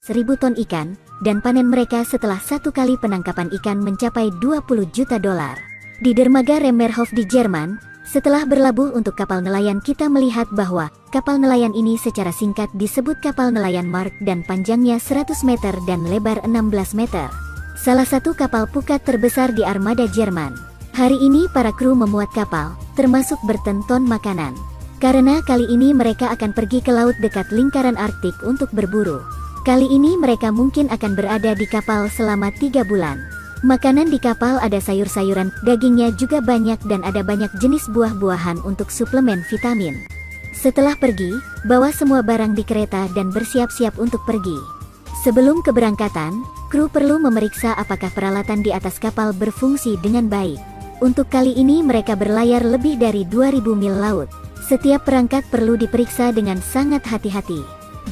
1.000 ton ikan, dan panen mereka setelah satu kali penangkapan ikan mencapai 20 juta dolar. Di dermaga Bremerhaven di Jerman, setelah berlabuh untuk kapal nelayan, kita melihat bahwa kapal nelayan ini secara singkat disebut kapal nelayan Mark dan panjangnya 100 meter dan lebar 16 meter. Salah satu kapal pukat terbesar di armada Jerman. Hari ini para kru memuat kapal, termasuk berton-ton makanan. Karena kali ini mereka akan pergi ke laut dekat lingkaran Arktik untuk berburu. Kali ini mereka mungkin akan berada di kapal selama 3 bulan. Makanan di kapal ada sayur-sayuran, dagingnya juga banyak dan ada banyak jenis buah-buahan untuk suplemen vitamin. Setelah pergi, bawa semua barang di kereta dan bersiap-siap untuk pergi. Sebelum keberangkatan, kru perlu memeriksa apakah peralatan di atas kapal berfungsi dengan baik. Untuk kali ini mereka berlayar lebih dari 2000 mil laut. Setiap perangkat perlu diperiksa dengan sangat hati-hati.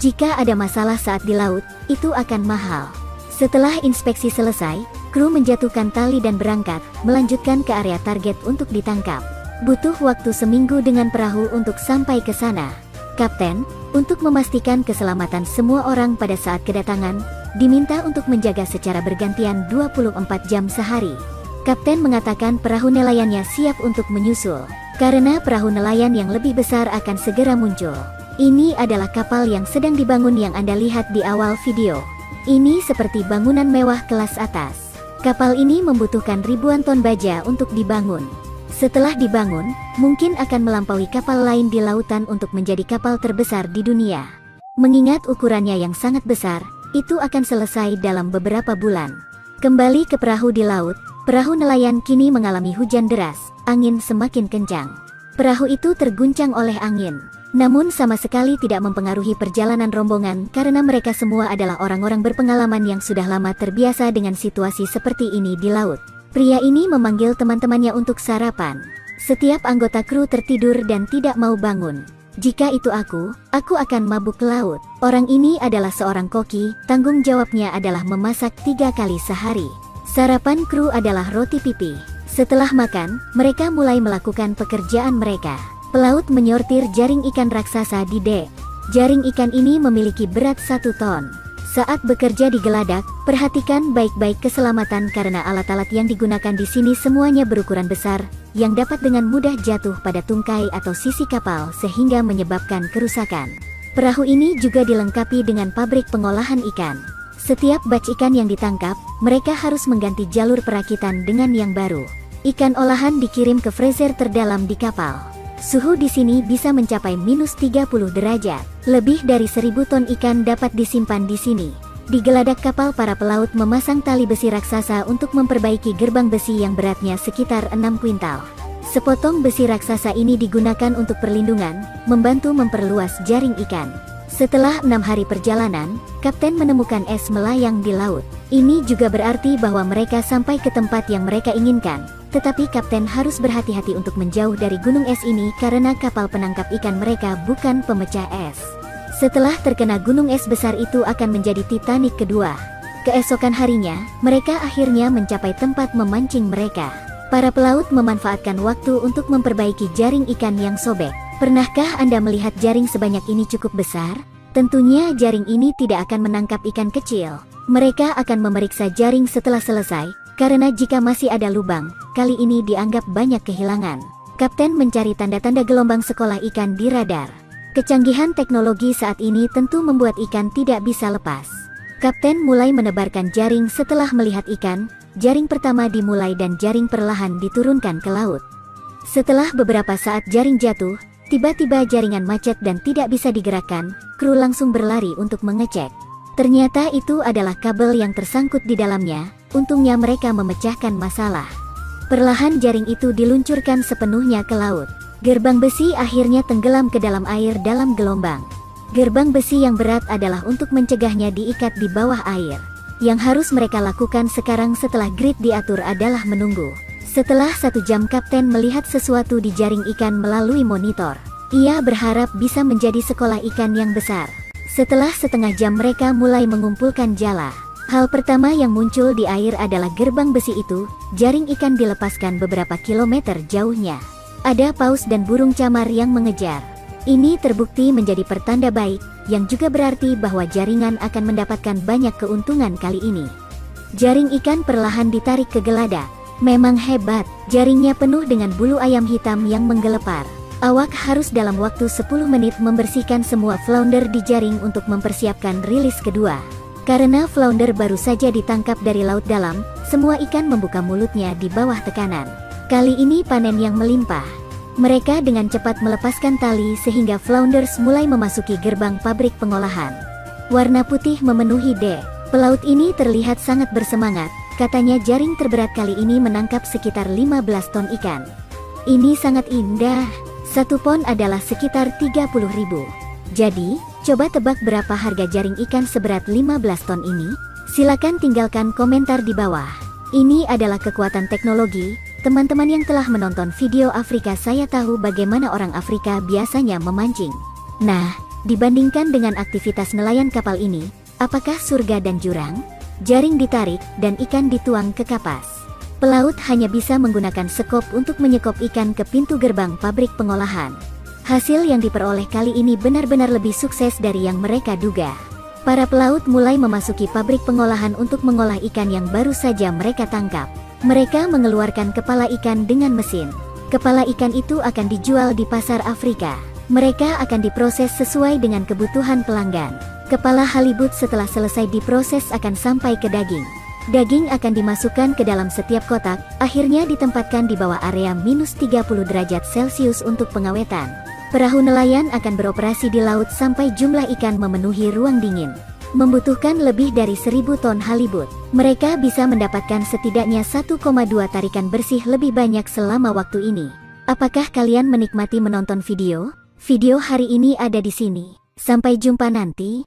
Jika ada masalah saat di laut, itu akan mahal. Setelah inspeksi selesai, kru menjatuhkan tali dan berangkat, melanjutkan ke area target untuk ditangkap. Butuh waktu seminggu dengan perahu untuk sampai ke sana. Kapten, untuk memastikan keselamatan semua orang pada saat kedatangan, diminta untuk menjaga secara bergantian 24 jam sehari. Kapten mengatakan perahu nelayannya siap untuk menyusul, karena perahu nelayan yang lebih besar akan segera muncul. Ini adalah kapal yang sedang dibangun yang Anda lihat di awal video. Ini seperti bangunan mewah kelas atas. Kapal ini membutuhkan ribuan ton baja untuk dibangun. Setelah dibangun, mungkin akan melampaui kapal lain di lautan untuk menjadi kapal terbesar di dunia. Mengingat ukurannya yang sangat besar, itu akan selesai dalam beberapa bulan. Kembali ke perahu di laut, perahu nelayan kini mengalami hujan deras, angin semakin kencang. Perahu itu terguncang oleh angin. Namun sama sekali tidak mempengaruhi perjalanan rombongan karena mereka semua adalah orang-orang berpengalaman yang sudah lama terbiasa dengan situasi seperti ini di laut. Pria ini memanggil teman-temannya untuk sarapan. Setiap anggota kru tertidur dan tidak mau bangun. Jika itu aku akan mabuk laut. Orang ini adalah seorang koki, tanggung jawabnya adalah memasak 3 kali sehari. Sarapan kru adalah roti pipi. Setelah makan, mereka mulai melakukan pekerjaan mereka. Pelaut menyortir jaring ikan raksasa di dek. Jaring ikan ini memiliki berat 1 ton. Saat bekerja di geladak, perhatikan baik-baik keselamatan karena alat-alat yang digunakan di sini semuanya berukuran besar, yang dapat dengan mudah jatuh pada tungkai atau sisi kapal sehingga menyebabkan kerusakan. Perahu ini juga dilengkapi dengan pabrik pengolahan ikan. Setiap batch ikan yang ditangkap, mereka harus mengganti jalur perakitan dengan yang baru. Ikan olahan dikirim ke freezer terdalam di kapal. Suhu di sini bisa mencapai minus 30 derajat. Lebih dari 1000 ton ikan dapat disimpan di sini. Di geladak kapal, para pelaut memasang tali besi raksasa untuk memperbaiki gerbang besi yang beratnya sekitar 6 kuintal. Sepotong besi raksasa ini digunakan untuk perlindungan, membantu memperluas jaring ikan. Setelah 6 hari perjalanan, kapten menemukan es melayang di laut. Ini juga berarti bahwa mereka sampai ke tempat yang mereka inginkan. Tetapi kapten harus berhati-hati untuk menjauh dari gunung es ini karena kapal penangkap ikan mereka bukan pemecah es. Setelah terkena gunung es besar itu akan menjadi Titanic kedua. Keesokan harinya, mereka akhirnya mencapai tempat memancing mereka. Para pelaut memanfaatkan waktu untuk memperbaiki jaring ikan yang sobek. Pernahkah Anda melihat jaring sebanyak ini cukup besar? Tentunya jaring ini tidak akan menangkap ikan kecil. Mereka akan memeriksa jaring setelah selesai, karena jika masih ada lubang, kali ini dianggap banyak kehilangan. Kapten mencari tanda-tanda gelombang sekolah ikan di radar. Kecanggihan teknologi saat ini tentu membuat ikan tidak bisa lepas. Kapten mulai menebarkan jaring setelah melihat ikan. Jaring pertama dimulai dan jaring perlahan diturunkan ke laut. Setelah beberapa saat jaring jatuh, tiba-tiba jaringan macet dan tidak bisa digerakkan. Kru langsung berlari untuk mengecek. Ternyata itu adalah kabel yang tersangkut di dalamnya. Untungnya mereka memecahkan masalah. Perlahan jaring itu diluncurkan sepenuhnya ke laut. Gerbang besi akhirnya tenggelam ke dalam air dalam gelombang. Gerbang besi yang berat adalah untuk mencegahnya diikat di bawah air. Yang harus mereka lakukan sekarang setelah grid diatur adalah menunggu. Setelah 1 jam kapten melihat sesuatu di jaring ikan melalui monitor. Ia berharap bisa menjadi sekolah ikan yang besar. Setelah setengah jam mereka mulai mengumpulkan jala. Hal pertama yang muncul di air adalah gerbang besi itu. Jaring ikan dilepaskan beberapa kilometer jauhnya. Ada paus dan burung camar yang mengejar. Ini terbukti menjadi pertanda baik, yang juga berarti bahwa jaringan akan mendapatkan banyak keuntungan kali ini. Jaring ikan perlahan ditarik ke gelada. Memang hebat, jaringnya penuh dengan bulu ayam hitam yang menggelepar. Awak harus dalam waktu 10 menit membersihkan semua flounder di jaring untuk mempersiapkan rilis kedua. Karena flounder baru saja ditangkap dari laut dalam, semua ikan membuka mulutnya di bawah tekanan. Kali ini panen yang melimpah. Mereka dengan cepat melepaskan tali sehingga flounders mulai memasuki gerbang pabrik pengolahan. Warna putih memenuhi dek. Pelaut ini terlihat sangat bersemangat, katanya jaring terberat kali ini menangkap sekitar 15 ton ikan. Ini sangat indah. 1 pon adalah sekitar 30.000. Jadi, coba tebak berapa harga jaring ikan seberat 15 ton ini? Silakan tinggalkan komentar di bawah. Ini adalah kekuatan teknologi. Teman-teman yang telah menonton video Afrika, saya tahu bagaimana orang Afrika biasanya memancing. Nah, dibandingkan dengan aktivitas nelayan kapal ini, apakah surga dan jurang? Jaring ditarik, dan ikan dituang ke kapas. Pelaut hanya bisa menggunakan sekop untuk menyekop ikan ke pintu gerbang pabrik pengolahan. Hasil yang diperoleh kali ini benar-benar lebih sukses dari yang mereka duga. Para pelaut mulai memasuki pabrik pengolahan untuk mengolah ikan yang baru saja mereka tangkap. Mereka mengeluarkan kepala ikan dengan mesin. Kepala ikan itu akan dijual di pasar Afrika. Mereka akan diproses sesuai dengan kebutuhan pelanggan. Kepala halibut setelah selesai diproses akan sampai ke daging. Daging akan dimasukkan ke dalam setiap kotak, akhirnya ditempatkan di bawah area minus 30 derajat Celcius untuk pengawetan. Perahu nelayan akan beroperasi di laut sampai jumlah ikan memenuhi ruang dingin. Membutuhkan lebih dari 1000 ton halibut. Mereka bisa mendapatkan setidaknya 1,2 tarikan bersih lebih banyak selama waktu ini. Apakah kalian menikmati menonton video? Video hari ini ada di sini. Sampai jumpa nanti.